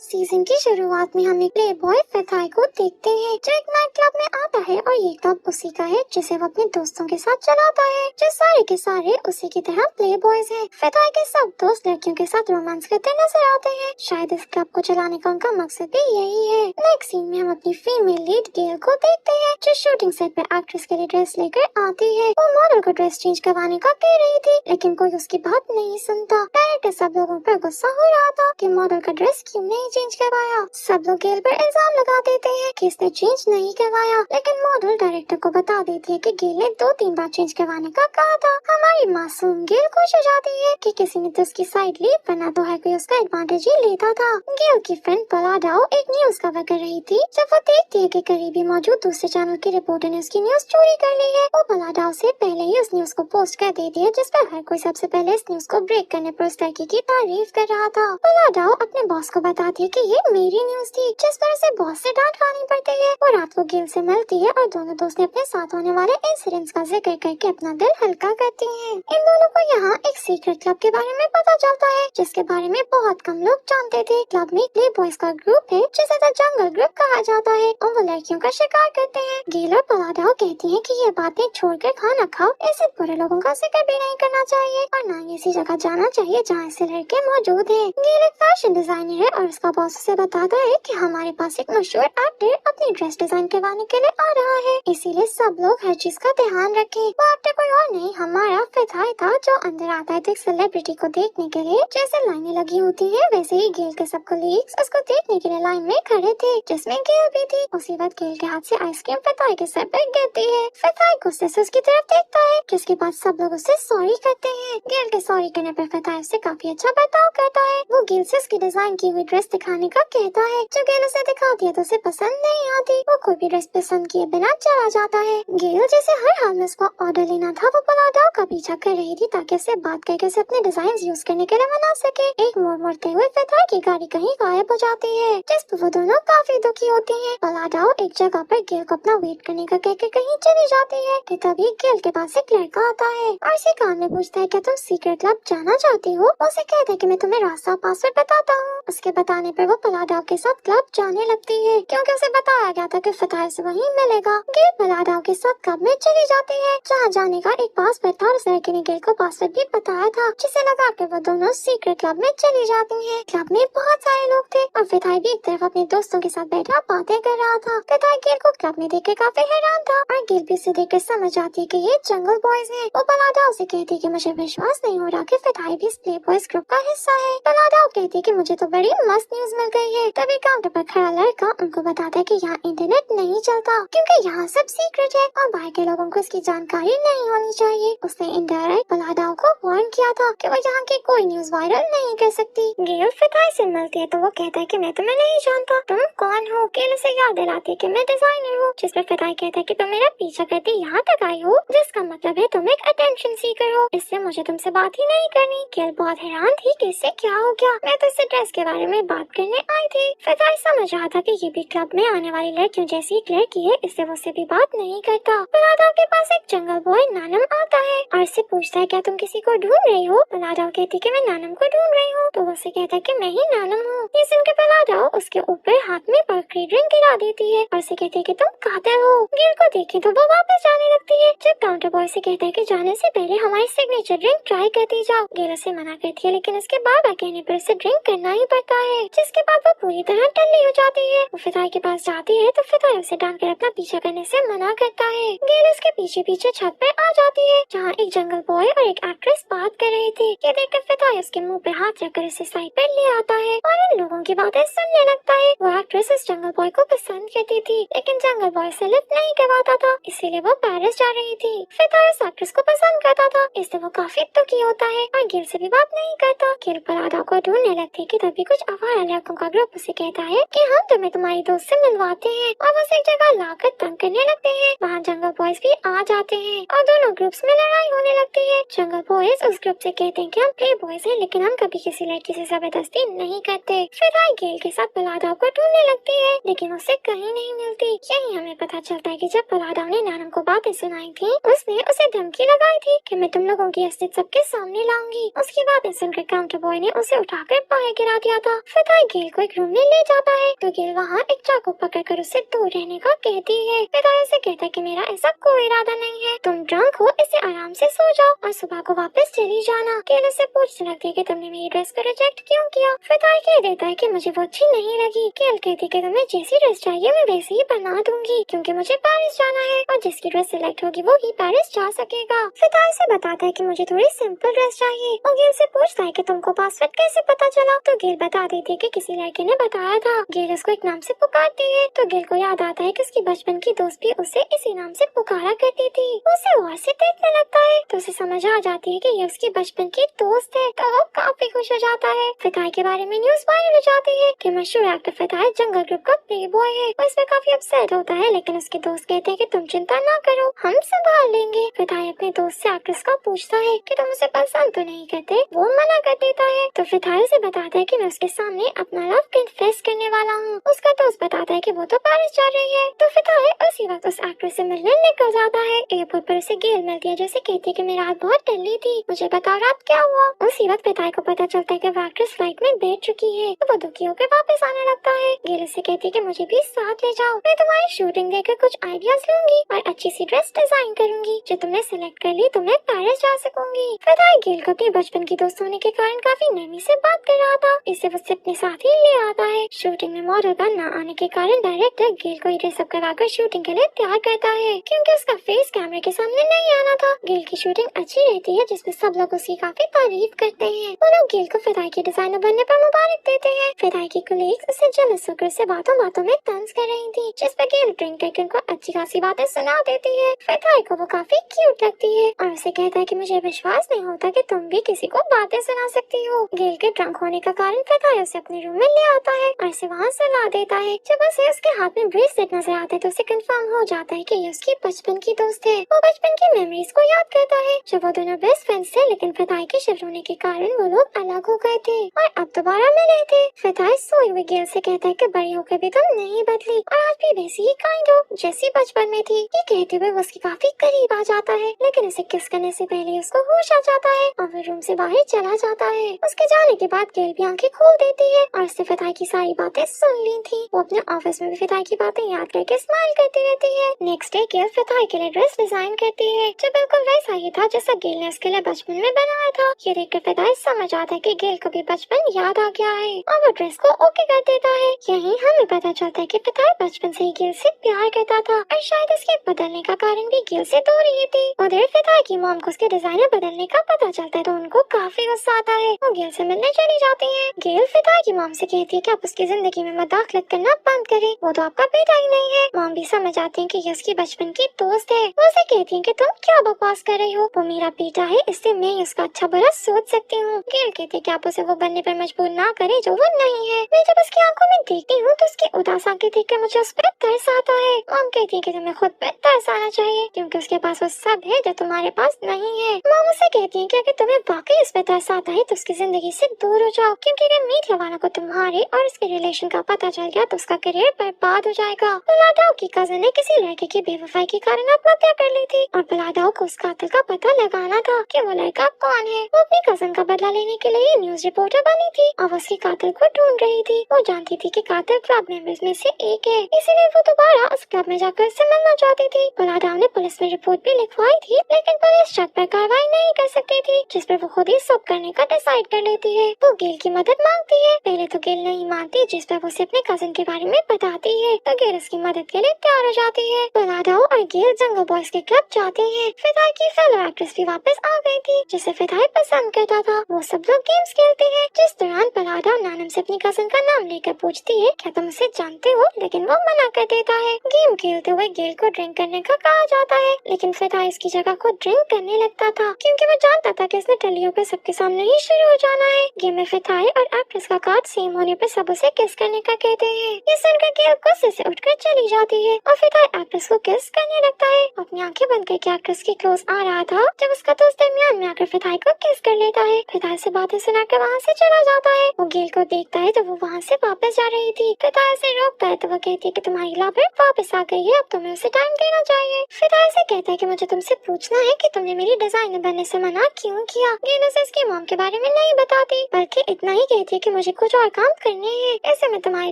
Season की शुरुआत में हम एक प्ले बॉय फताह को देखते हैं जो एक नाइट क्लब में आता है और ये क्लब उसी का है जिसे वो अपने दोस्तों के साथ चलाता है जो सारे के सारे उसी की तरह प्ले बॉयज हैं। फताह के सब दोस्त लड़कियों के साथ रोमांस करते नजर आते हैं। शायद इस क्लब को चलाने का उनका मकसद भी यही है। नेक्स्ट सीन में हम अपनी फीमेल लीड गेल को देखते हैं जो शूटिंग सेट पर एक्ट्रेस के लिए ड्रेस लेकर आती है। वो मॉडल को ड्रेस चेंज करवाने का कह रही थी लेकिन कोई उसकी बात नहीं सुनता। डायरेक्टर सब लोगों पर गुस्सा हो रहा था कि मॉडल का ड्रेस क्यों नहीं चेंज करवाया। सब लोग गेल पर इल्जाम लगा देते हैं कि इसने चेंज नहीं करवाया, लेकिन मॉडल डायरेक्टर को बता देती है कि गेल ने 2-3 बार चेंज करवाने का कहा था। हमारी मासूम गेल खुश हो जाती है कि किसी ने तो उसकी साइड ली, वरना तो हर कोई उसका एडवांटेज ही लेता था। गेल की फ्रेंड पलाडाओ एक न्यूज कवर कर रही थी जब वो देखती है कि करीबी मौजूद दूसरे चैनल के रिपोर्टर ने उसकी न्यूज चोरी कर ली है। वो पलाडाओ से पहले ही उस न्यूज को पोस्ट कर देती है जिस पर हर कोई सबसे पहले इस न्यूज को ब्रेक करने पर उस लड़की की तारीफ कर रहा था। पलाडाओ अपने बॉस को बताती है कि ये मेरी न्यूज थी, जिस पर उसे बॉस से डांट खानी पड़ती है। वो रात को गेल से मिलती है और दोनों दोस्त अपने साथ होने वाले इंसिडेंट्स का जिक्र करके अपना दिल हल्का करती हैं। इन दोनों को यहाँ एक सीक्रेट क्लब के बारे में पता चलता है जिसके बारे में बहुत कम लोग जानते थे। क्लब में प्ले बॉयज का ग्रुप है जिसे द जंगल ग्रुप कहा जाता है और वो लड़कियों का शिकार करते हैं। गेल और पलाडाओ कहती है कि ये बातें छोड़कर खाना खाओ, ऐसे बुरे लोगों का जिक्र भी नहीं करना चाहिए और न ही ऐसी जगह जाना चाहिए जहाँ ऐसे लड़के मौजूद है। गेल एक फैशन डिजाइनर है और उसका बॉस उसे बताता है कि हमारे पास एक मशहूर एक्टर अपनी ड्रेस डिजाइन करवाने के लिए आ रहा है, इसीलिए सब लोग हर चीज का ध्यान रखें। वो एक्टर कोई और नहीं हमारा फताह था जो अंदर आता है तो एक सेलिब्रिटी को देखने के लिए जैसे लाइनें लगी होती है वैसे ही गेल के सब कलीग्स उसको देखने के लिए लाइन में खड़े थे जिसमें गेल भी थी। उसी वक्त गेल के हाथ से आइसक्रीम फताह के सर पर गिरती है। फताह गुस्से से उसकी तरफ देखता है जिसके बाद सब लोग उससे सॉरी कहते हैं। गेल के सॉरी करने पर फताह उससे काफी अच्छा बर्ताव करता है। वो गेल से उसकी डिजाइन की हुई ड्रेस दिखाने का कहता है जो गेल उसे दिखाती है तो उसे पसंद नहीं आती। वो कोई भी ड्रेस पसंद किए बिना चला जाता है। गेल जैसे हर हाल में उसको ऑर्डर लेना था वो पलाडाओ का पीछा कर रही थी ताकि उससे बात करके उसे अपने डिजाइन यूज करने के लिए मना सके। एक मोड़ मोड़ते हुए फताह की गाड़ी कहीं गायब हो जाती है जिस पर वो दोनों काफी दुखी होते हैं। पलाडाओ एक जगह पर गेल को अपना वेट करने का कहकर कहीं चली जाती है कि तभी गेल के पास एक लड़का आता है और इसी कान में पूछता है क्या तुम सीक्रेट क्लब जाना चाहती हो। वो उसे कहता है कि मैं तुम्हें रास्ता पासवर्ड बताता हूँ। उसके बताने पर वो पलाडाओ के साथ क्लब जाने लगती है क्योंकि उसे बताया गया था कि फताह से वहीं मिलेगा। गेल पलाडाओ के साथ क्लब में चली जाती है जहाँ जाने का एक पासवर्ड था और उस लड़के ने गेल को पासवर्ड भी बताया था जिसे लगा कर वो दोनों सीक्रेट क्लब में चली जाती हैं। क्लब में बहुत सारे लोग थे और फताह भी एक तरफ अपने दोस्तों के साथ बैठा बातें कर रहा था। फताह गेल को क्लब में देखकर काफी हैरान था और गेल भी उसे देखकर समझ आती है कि ये जंगल बॉयज हैं। वो पलाडाओ से कहती है कि मुझे विश्वास नहीं हो रहा कि फताह भी इस प्ले बॉयज ग्रुप का हिस्सा है। पलाडाओ कहती है कि मुझे तो बड़ी मस्त न्यूज मिल गई है। तभी काउंटर पर खड़ा लड़का उनको बताता है कि यहाँ इंटरनेट नहीं चलता क्योंकि यहाँ सब सीक्रेट है और बाहर के लोगों को इसकी जानकारी नहीं होनी चाहिए। उसने इनडायरेक्ट पलाडाओ को वार्न किया था कि वो यहाँ की कोई न्यूज वायरल नहीं कर सकती। गेल फताह से मिलती है तो वो कहता है कि मैं तुम्हें नहीं जानता, तुम कौन हो। गेल उसे याद दिलाती है कि मैं डिजाइनर हूँ, जिस पर फताह कहता है कि तुम मेरा पीछा करती यहाँ तक आई हो जिसका मतलब है तुम एक अटेंशन सीकर हो, इससे मुझे तुमसे बात ही नहीं करनी। गेल बहुत हैरान थी कि इससे क्या हो गया, मैं तो इससे ड्रेस के बारे में बात करने आई थी। फताह समझ रहा था कि ये भी क्लब में आने वाली लड़कियों जैसी एक लड़की है, इससे वो उससे भी बात नहीं करता। पलाडाओ के पास एक जंगल बॉय नानम आता है और इससे पूछता है क्या तुम किसी को ढूंढ रही हो। पलाडाओ कहती कि मैं नानम को ढूंढ रही हूँ तो वो उसे कहता है कि मैं ही नानम हूँ। ये सुनकर पलाडाओ उसके ऊपर हाथ में बर्फी ड्रिंक गिरा देती है और उसे कहती है कि तुम कातिल हो। गेल को देखे तो वो वापस जाने लगती है जब काउंटर बॉय से कहता है कि जाने से पहले हमारी सिग्नेचर ड्रिंक ट्राई करती जाओ। गेल उसे मना करती है लेकिन उसके बार बार कहने पर उसे ड्रिंक करना ही पड़ता है जिसके बाद वो पूरी तरह टल्ली हो जाती है। वो फताह के पास जाती है तो फताह उसे डांट कर अपना पीछा करने से मना करता है। गेल उसके पीछे पीछे छत पर आ जाती है जहाँ एक जंगल बॉय और एक एक्ट्रेस बात कर रहे थे। ये देखकर फताह उसके मुंह पे हाथ रखकर उसे साइड पर ले आता है और इन लोगों की बातें सुनने लगता है। वो एक्ट्रेस उस जंगल बॉय को पसंद करती थी लेकिन जंगल बॉय से लिफ्ट नहीं करवाता था, इसीलिए वो पेरिस जा रही थी। फताह उस एक्ट्रेस को पसंद करता था, इससे वो काफी दुखी होता है और गेल से भी बात नहीं करता। गेल पलाडाओ को ढूंढने लगती है कि तभी कुछ आवारा लड़कों का ग्रुप उसे कहता है कि हम तुम्हें तुम्हारी दोस्त से मिलवाते हैं और वो उसे एक जगह लाकर तंग करने लगते हैं। वहाँ जंगल बॉयज भी आ जाते हैं और दोनों ग्रुप्स में लड़ाई होने लगती है। जंगल बॉयज उस ग्रुप से कहते हैं कि हम प्ले बॉयज हैं लेकिन हम कभी किसी लड़की से जबरदस्ती नहीं करते। फताह फिदाई गेल के साथ पलादाव को ढूंढने लगती है, लेकिन उसे कहीं नहीं मिलती। यही हमें पता चलता है कि जब पलादाव ने नानम को बातें सुनाई थी, उसने उसे धमकी लगाई थी कि मैं तुम लोगों की असलियत सबके सामने लाऊंगी। उसकी बातें सुनकर काउंटर बॉय ने उसे उठाकर बाहर गिरा दिया था। फिदाई गेल को एक रूम में ले जाता है तो गेल वहाँ एक चाकू पकड़कर उसे दूर रहने का कहती है। फिदाई उसे कहता है कि मेरा ऐसा कोई इरादा नहीं है, तुम ड्रंक हो, इसे आराम से सो जाओ और सुबह को वापस चली जाना। गेल उसे पूछने लगती है कि तुमने मेरी ड्रेस को रिजेक्ट क्यों किया। फिदाई कह देता है कि मुझे वो अच्छी नहीं लगी। गेल कहती है कि तुम्हें जैसी ड्रेस चाहिए मैं वैसे ही बना दूंगी, क्योंकि मुझे पेरिस जाना है और जिसकी ड्रेस सिलेक्ट होगी वो ही पेरिस जा सकेगा। फिदाई से बताता है कि मुझे थोड़ी सिंपल ड्रेस चाहिए और गेल से पूछता है कि तुमको पासवर्ड कैसे पता चला। तो गेल बता देती है कि किसी लड़के ने बताया था। गेल उसको एक नाम से पुकारती है तो गेल को याद आता है कि उसकी बचपन की दोस्त भी उसे इसी नाम से पुकारा करती थी। उसे और से देखने लगता है तो उसे समझ आ जाती है कि ये उसकी बचपन की दोस्त है, तो वो काफी खुश हो जाता है। फिदाई के बारे में न्यूज वायरल हो जाती है कि मशहूर एक्टर फिदाई जंगल ग्रुप का प्ले बॉय है। वो इसमें काफी अपसेट होता है, लेकिन उसके दोस्त कहते हैं कि तुम चिंता ना करो, हम संभाल लेंगे। फिदाई अपने दोस्त से एक्ट्रेस का पूछता है कि तुम उसे पसंद तो नहीं करते। वो मना कर देता है तो फिदाई उसे बताता है कि मैं उसके सामने अपना लव कन्फेस करने वाला हूँ। उसका दोस्त बताता है कि वो तो पेरिस जा रही है। तो फिदाई उसी वक्त उस एक्ट्रेस से मिलने निकल जाता है। एयरपोर्ट पर उसे गेल मिलती है, जैसे कहती है कि मेरी रात बहुत टल्ली थी, मुझे बताओ रात क्या हुआ। उसी वक्त फिदाई को पता चलता है कि वो एक्ट्रेस फ्लाइट में बैठ चुकी है, तो वो दुखी होकर वापस आने लगता है। गेल उसे कहती है कि मुझे भी साथ ले जाओ, मैं तुम्हारी शूटिंग देखकर कुछ आइडियाज लूंगी और अच्छी सी ड्रेस डिजाइन करूंगी, जो तुमने सिलेक्ट कर ली तो मैं पेरिस जा सकूंगी। फिदाई गेल को अपनी बचपन की दोस्त होने के कारण काफी नरमी से बात कर रहा था, इससे वो अपने साथ ही ले आता है। शूटिंग में मॉडल का न आने के कारण डायरेक्टर गेल को ड्रेसअप करवाकर शूटिंग के लिए तैयार करता है, क्योंकि उसका फेस कैमरे के सामने नहीं आना था। गेल की शूटिंग अच्छी रहती है, जिसमें सब लोग उसकी काफी तारीफ करते हैं। वो लोग गेल को फिदाई के डिजाइनर बनने पर मुबारक देते हैं। फिदाई की कलीग्स उसे जेलस होकर उसे बातों बातों में तंज कर रही थी, जिस पर गेल ड्रिंक करके उनको अच्छी खासी बातें सुना देती है। फिदाई को वो काफी क्यूट लगती है और उसे कहता है कि मुझे विश्वास नहीं होता कि तुम भी किसी को बातें सुना सकती हो। गेल के ड्रंक होने का कारण फिदाई उसे अपने रूम में ले आता है और उसे वहाँ सुला देता है। जब उसे उसके हाथ में ब्रेसलेट नजर आता है तो उसे कंफर्म हो जाता है कि ये उसकी बचपन की दोस्त है। वो बचपन की मेमोरीज को याद करता है जब वो दोनों बेस्ट फ्रेंड्स थे, लेकिन फिदाई के शिफ्ट होने के कारण वो लोग अलग हो गए थे और अब दोबारा मिले थे। फिदाई सोई हुई गेल से कहता है कि बड़ी होकर भी तुम नहीं बदली और आज भी वैसी ही काइंड हो जैसी बचपन में थी। ये कहते हुए वो उसके काफी करीब आ जाता है, लेकिन उसे किस करने से पहले उसको होश आ जाता है और वो रूम से बाहर चला जाता है। उसके जाने के बाद गेल भी आंखें खोल देती है और उसने फिदाई की सारी बातें सुन ली थी। वो अपने ऑफिस में भी फिदाई की बातें याद करके स्माइल करती रहती है। नेक्स्ट डे गेल फिदाई के लिए ड्रेस डिजाइन करती है, जो बिल्कुल वैसा ही था जैसा गेल ने उसके लिए बचपन में बनाया था। ये देखकर फिदाई समझ आता है कि गेल को भी बचपन याद आ गया है और वो ड्रेस को ओके कर देता है। यही हमें पता चलता है कि फिदाई बचपन से ही गेल से प्यार करता था और शायद इसके बदलने का कारण भी गेल से दूर ही थी। उधर फिदाई की मॉम को उसके डिजाइनर बदलने का पता चलता है तो उनको काफी गुस्सा आता है। वो गेल से मिलने चली जाती है। गेल फिदाई की मॉम से कहती है कि आप उसकी जिंदगी में मदाखलत करना बंद करें, वो तो आपका बेटा ही नहीं है। मॉम भी समझ आती है कि ये उसकी बचपन की दोस्त है। वो उसे कहती है कि तुम क्या बकवास कर रही हो, वो मेरा बेटा है, इससे मैं उसका अच्छा बुरा सोच सकती हूँ। गेल कहती है कि आप उसे वो बनने पर मजबूर ना करें जो वो नहीं है। मैं जब उसकी आंखों में देखती हूँ तो उसकी उदास आंखें देखकर मुझे उस पर तरस आता है। मॉम कहती है कि तुम्हें खुद पर तरस आना चाहिए, क्योंकि उसके पास वो सब है जो तुम्हारे पास नहीं है। मॉम उसे कहती है कि अगर तुम्हें वाकई उस पर तरस आता है तो उसकी जिंदगी से दूर हो जाओ, क्योंकि अगर मीडिया वालों को तुम्हारे और उसके रिलेशन का पता चल गया तो उसका करियर बर्बाद हो जाएगा। पलादाओ की कजन ने किसी लड़के की बेवफाई के कारण आत्महत्या कर ली थी और पलादाओ को उस कातिल का पता लगाना था कि वो लड़का कौन है। वो अपनी कजन का बदला लेने के लिए न्यूज रिपोर्टर बनी थी और वो उसके कातिल को ढूंढ रही थी। वो जानती थी कि कातिल क्लब मेंबर्स में से एक है, इसीलिए वो दोबारा उस क्लब में जाकर उससे मिलना चाहती थी। पलादाओ ने पुलिस में रिपोर्ट भी लिखवाई थी, लेकिन पुलिस शक पर कार्रवाई नहीं कर सकती थी, जिस पर वो खुद ही सब करने का डिसाइड कर लेती है। वो गेल की मदद मांगती है। पहले तो गेल नहीं मानती, जिस पर वो उसे अपने कजन के बारे में बताती है तो गेल उसकी मदद के लिए तैयार हो जाती है। पलादाओ और गेल जंगल बॉयज के क्लब जाते हैं। फिदाई की फेलो एक्ट्रेस भी वापस आ गई थी, जिसे फिदाई पसंद करता था। वो सब लोग गेम्स खेलते हैं, जिस दौरान पलादाओ नानम से अपनी कजन का नाम लेकर पूछता पूछती है क्या तुम उसे जानते हो, लेकिन वो मना कर देता है। गेम खेलते हुए गेल को ड्रिंक करने का कहा जाता है, लेकिन फिदा इसकी जगह को ड्रिंक करने लगता था क्योंकि वो जानता था कि इसने टलियों पे सबके सामने ही शुरू हो जाना है। गेम में फिदा और एक्ट्रेस का कार्ड सेम होने पे सब उसे किस करने का कहते हैं। ये सुनकर गेल गुस्से से उठकर चली जाती है और फिदा एक्ट्रेस को किस करने लगता है। अपनी आंखें बंद करके एक्ट्रेस के क्लोज आ रहा था जब उसका दोस्त दरमियान में आकर फिदा को किस कर लेता है। फिदा से बातें सुनाकर वहाँ से चला जाता है। वो गेल को देखता है तो वो वहाँ से वापस जा रही थी। फिदा से रोकता है तो वो कहती है कि तुम्हारी लवर वापस आ गई है, अब तुम्हें उसे टाइम देना चाहिए। फिदा से कहता है कि मुझे तुमसे पूछना है कि तुमने मेरी डिजाइनर बनने से मना क्यों किया। गेल उसे उसकी मॉम के बारे में नहीं बताती, बल्कि इतना ही कहती है कि मुझे कुछ और काम करने हैं, ऐसे मैं तुम्हारी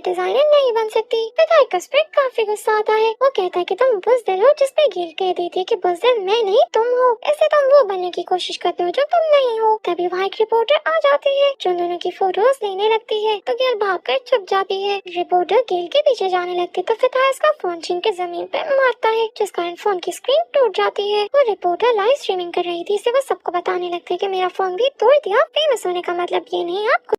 डिजाइनर नहीं बन सकती। फिदा को उस पर काफी गुस्सा आता है। वो कहता है कि तुम बुज़दिल हो, जिस पे गेल कह देती है कि बुज़दिल मैं नहीं तुम हो, ऐसे तुम वो बनने की कोशिश करते हो जो तुम नहीं हो। तभी वहाँ एक रिपोर्टर आ जाती है जो दोनों की फोटोज लेने लगती है तो गेल भागकर छुप जाती है। रिपोर्टर गेल के पीछे जाने लगती तो फिदा इसका फोन छीन के जमीन पे मारता है, जिस कारण फोन की स्क्रीन टूट जाती है। वो रिपोर्टर लाइव स्ट्रीमिंग कर रही थी, इसे वो सबको बताने लगती है कि मेरा फोन भी तोड़ दिया। फेमस होने का मतलब ये नहीं आपको